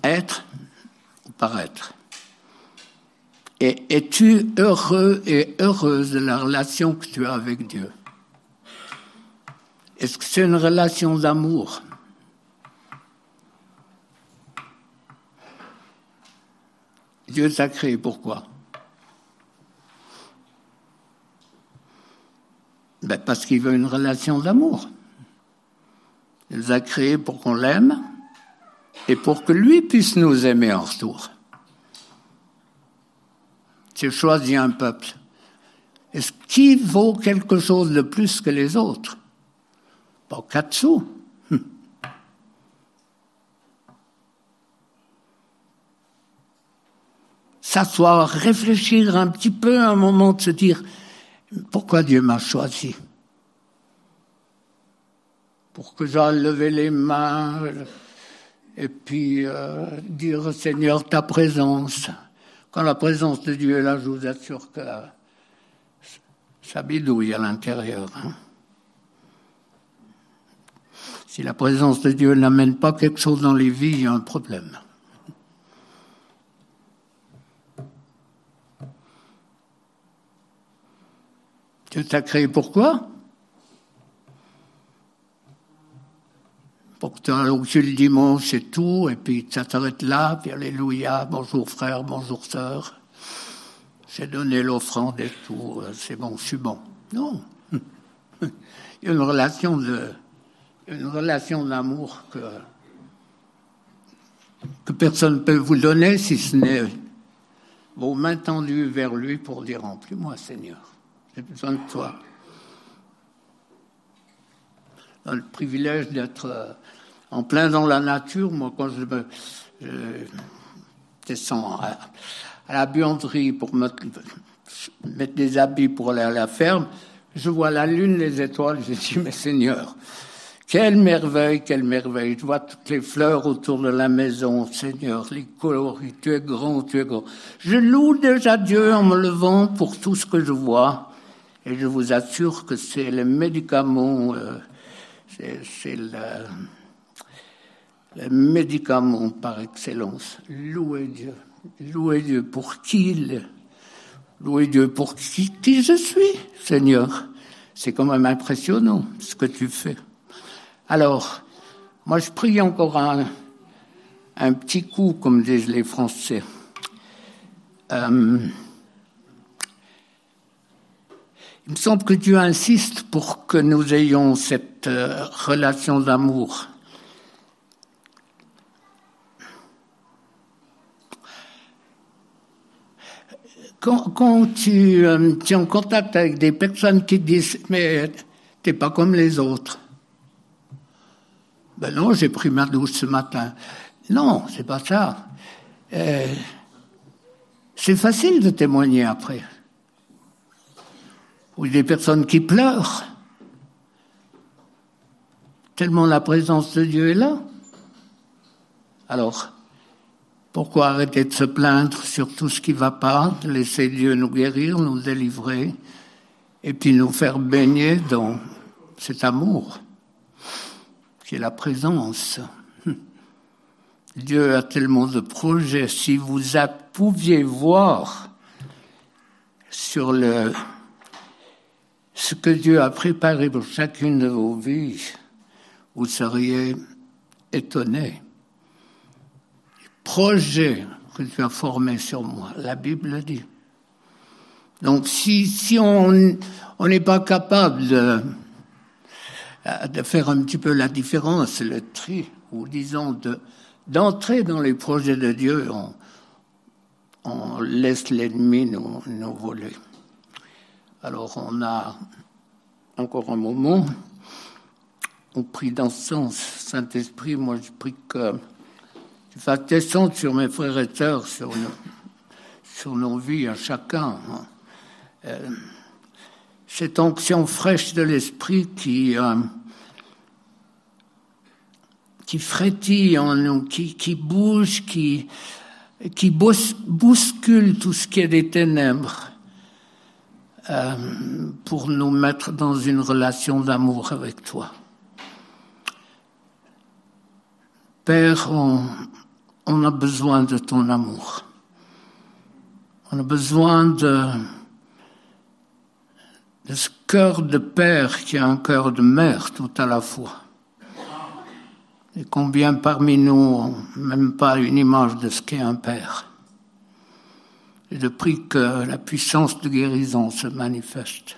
Être ou paraître. Et es-tu heureux et heureuse de la relation que tu as avec Dieu? Est-ce que c'est une relation d'amour? Dieu t'a créé pourquoi? Parce qu'il veut une relation d'amour. Il nous a créés pour qu'on l'aime et pour que lui puisse nous aimer en retour. Tu choisis un peuple. Est-ce qu'il vaut quelque chose de plus que les autres? Pas 4 sous. s'asseoir, réfléchir un petit peu, un moment de se dire pourquoi Dieu m'a choisi. Pour que j'aille lever les mains et puis dire Seigneur, ta présence. Quand la présence de Dieu est là, je vous assure que ça bidouille à l'intérieur. Si la présence de Dieu n'amène pas quelque chose dans les vies, il y a un problème. Dieu t'a créé pourquoi? Pour que tu aies le dimanche, c'est tout, et puis ça s'arrête là, puis alléluia, bonjour frère, bonjour sœur. J'ai donné l'offrande et tout, c'est bon, je suis bon. Non. Il y a une relation d'amour que personne ne peut vous donner si ce n'est vos mains tendues vers lui pour dire remplis-moi Seigneur, j'ai besoin de toi. Dans le privilège d'être en plein dans la nature, moi quand je descends à la buanderie pour mettre des habits pour aller à la ferme, je vois la lune, les étoiles, je dis mais Seigneur, quelle merveille, quelle merveille. Je vois toutes les fleurs autour de la maison, Seigneur, les coloris, tu es grand, tu es grand. Je loue déjà Dieu en me levant pour tout ce que je vois. Et je vous assure que c'est le médicament, c'est le médicament par excellence. Louez Dieu. Louez Dieu pour qui louez Dieu pour qui je suis, Seigneur. C'est quand même impressionnant ce que tu fais. Alors, moi je prie encore un petit coup, comme disent les Français. Il me semble que Dieu insiste pour que nous ayons cette relation d'amour. Quand tu es en contact avec des personnes qui disent « mais t'es pas comme les autres ». Ben non, j'ai pris ma douche ce matin. Non, c'est pas ça. C'est facile de témoigner après. Ou des personnes qui pleurent. Tellement la présence de Dieu est là. Alors, pourquoi arrêter de se plaindre sur tout ce qui ne va pas, de laisser Dieu nous guérir, nous délivrer, et puis nous faire baigner dans cet amour qui est la présence. Dieu a tellement de projets. Si vous pouviez voir sur ce que Dieu a préparé pour chacune de vos vies, vous seriez étonnés. Projets que tu as formés sur moi, la Bible le dit. Donc si on n'est pas capable de faire un petit peu la différence, le tri, ou disons d'entrer dans les projets de Dieu, on laisse l'ennemi nous voler. Alors on a encore un moment, on prie dans ce sens. Saint-Esprit, moi je prie que tu fasses descendre sur mes frères et sœurs, sur nos vies à chacun, cette onction fraîche de l'esprit qui frétille en nous, qui bouge, qui bouscule tout ce qui est des ténèbres, pour nous mettre dans une relation d'amour avec toi. Père, on a besoin de ton amour. On a besoin de ce cœur de père qui a un cœur de mère tout à la fois. Et combien parmi nous n'ont même pas une image de ce qu'est un père. Et je prie que la puissance de guérison se manifeste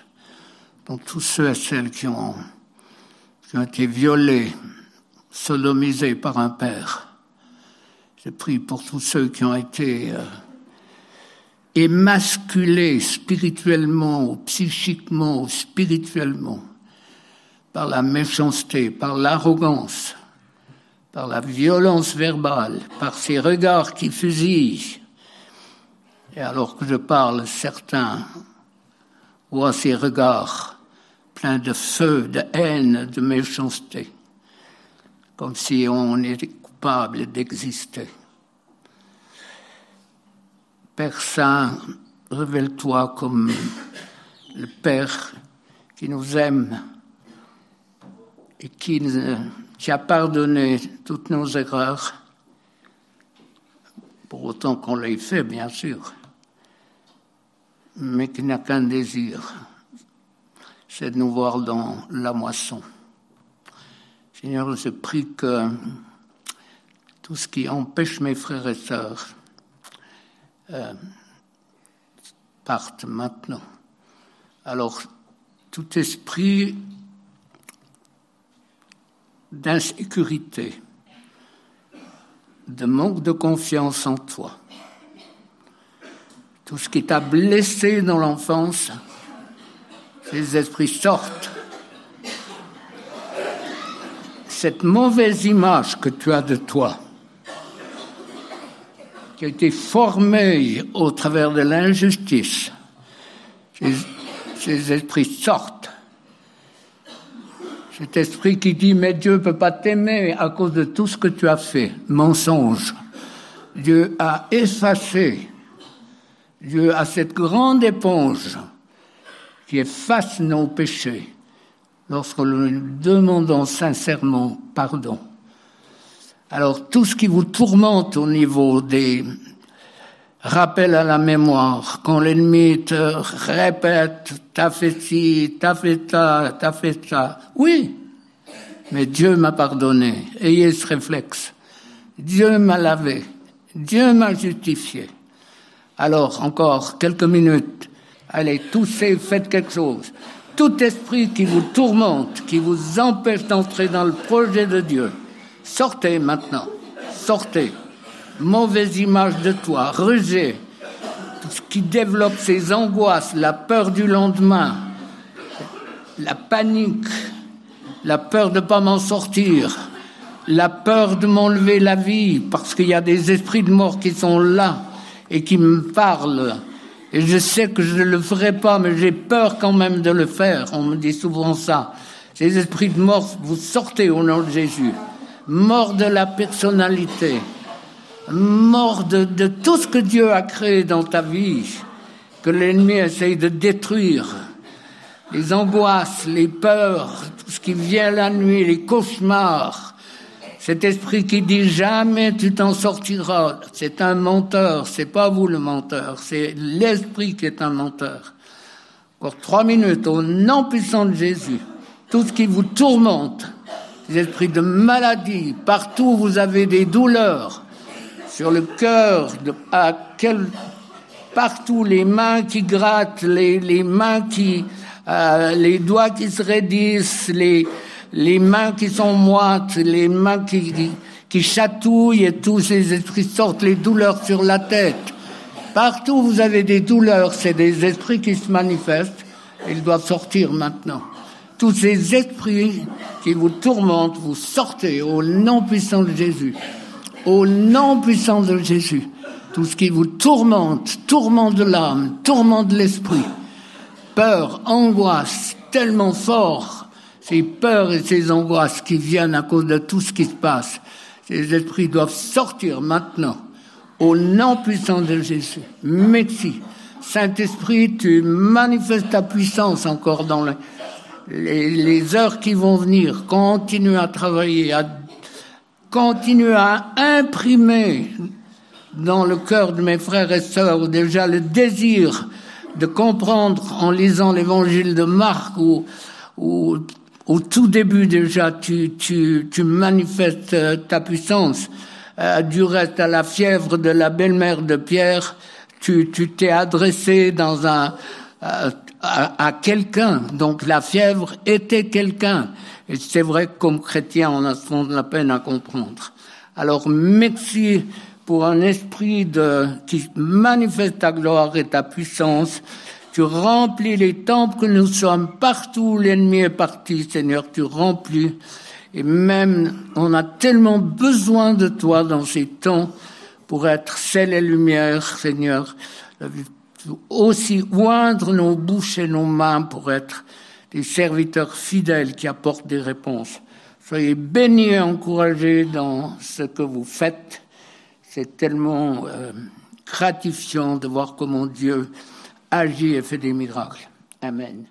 dans tous ceux et celles qui ont été violés, sodomisés par un père. Je prie pour tous ceux qui ont été émasculés spirituellement ou psychiquement ou spirituellement par la méchanceté, par l'arrogance, par la violence verbale, par ces regards qui fusillent, Et alors que je parle, certains voient ces regards pleins de feu, de haine, de méchanceté, comme si on était coupable d'exister. Père Saint, révèle-toi comme le Père qui nous aime et qui a pardonné toutes nos erreurs, pour autant qu'on l'ait fait, bien sûr, mais qui n'a qu'un désir, c'est de nous voir dans la moisson. Seigneur, je prie que tout ce qui empêche mes frères et sœurs parte maintenant. Alors, tout esprit d'insécurité, de manque de confiance en toi, tout ce qui t'a blessé dans l'enfance, ces esprits sortent. Cette mauvaise image que tu as de toi, qui a été formée au travers de l'injustice, ces esprits sortent. Cet esprit qui dit « mais Dieu ne peut pas t'aimer à cause de tout ce que tu as fait », mensonge. Dieu a effacé. Dieu a cette grande éponge qui efface nos péchés lorsque nous demandons sincèrement pardon. Alors tout ce qui vous tourmente au niveau des rappels à la mémoire, quand l'ennemi te répète « t'as fait ci, t'as fait ça, t'as fait ça », oui, mais Dieu m'a pardonné, ayez ce réflexe. Dieu m'a lavé, Dieu m'a justifié. Alors, encore quelques minutes, allez, toussez, faites quelque chose. Tout esprit qui vous tourmente, qui vous empêche d'entrer dans le projet de Dieu, sortez maintenant, sortez. Mauvaise image de toi, rejet, tout ce qui développe ces angoisses, la peur du lendemain, la panique, la peur de ne pas m'en sortir, la peur de m'enlever la vie, parce qu'il y a des esprits de mort qui sont là et qui me parlent. Et je sais que je ne le ferai pas, mais j'ai peur quand même de le faire. On me dit souvent ça. Ces esprits de mort, vous sortez au nom de Jésus. Mort de la personnalité. Mort de tout ce que Dieu a créé dans ta vie, que l'ennemi essaye de détruire. Les angoisses, les peurs, tout ce qui vient la nuit, les cauchemars. Cet esprit qui dit jamais tu t'en sortiras, c'est un menteur, c'est pas vous le menteur, c'est l'esprit qui est un menteur. Encore 3 minutes, au nom puissant de Jésus, tout ce qui vous tourmente, les esprits de maladie, partout vous avez des douleurs, sur le cœur, partout les mains qui grattent, les mains qui, les doigts qui se raidissent, les mains qui sont moites, les mains qui chatouillent et tous ces esprits sortent, les douleurs sur la tête. Partout où vous avez des douleurs, c'est des esprits qui se manifestent, ils doivent sortir maintenant. Tous ces esprits qui vous tourmentent, vous sortez au nom puissant de Jésus. Au nom puissant de Jésus. Tout ce qui vous tourmente, tourment de l'âme, tourment de l'esprit. Peur, angoisse, tellement fort. Ces peurs et ces angoisses qui viennent à cause de tout ce qui se passe. Ces esprits doivent sortir maintenant. Au nom puissant de Jésus. Merci. Saint-Esprit, tu manifestes ta puissance encore dans les heures qui vont venir. Continue à travailler, continue à imprimer dans le cœur de mes frères et sœurs déjà le désir de comprendre en lisant l'évangile de Marc où au tout début déjà, tu manifestes ta puissance. Du reste, à la fièvre de la belle-mère de Pierre, tu t'es adressé à quelqu'un. Donc la fièvre était quelqu'un. Et c'est vrai que comme chrétien, on a souvent de la peine à comprendre. Alors merci pour un esprit qui manifeste ta gloire et ta puissance. Tu remplis les temples que nous sommes, partout où l'ennemi est parti, Seigneur, tu remplis. Et même, on a tellement besoin de toi dans ces temps pour être sel et lumière, Seigneur. aussi oindre nos bouches et nos mains pour être des serviteurs fidèles qui apportent des réponses. Soyez bénis et encouragés dans ce que vous faites. C'est tellement gratifiant de voir comment Dieu agit et fait des miracles. Amen.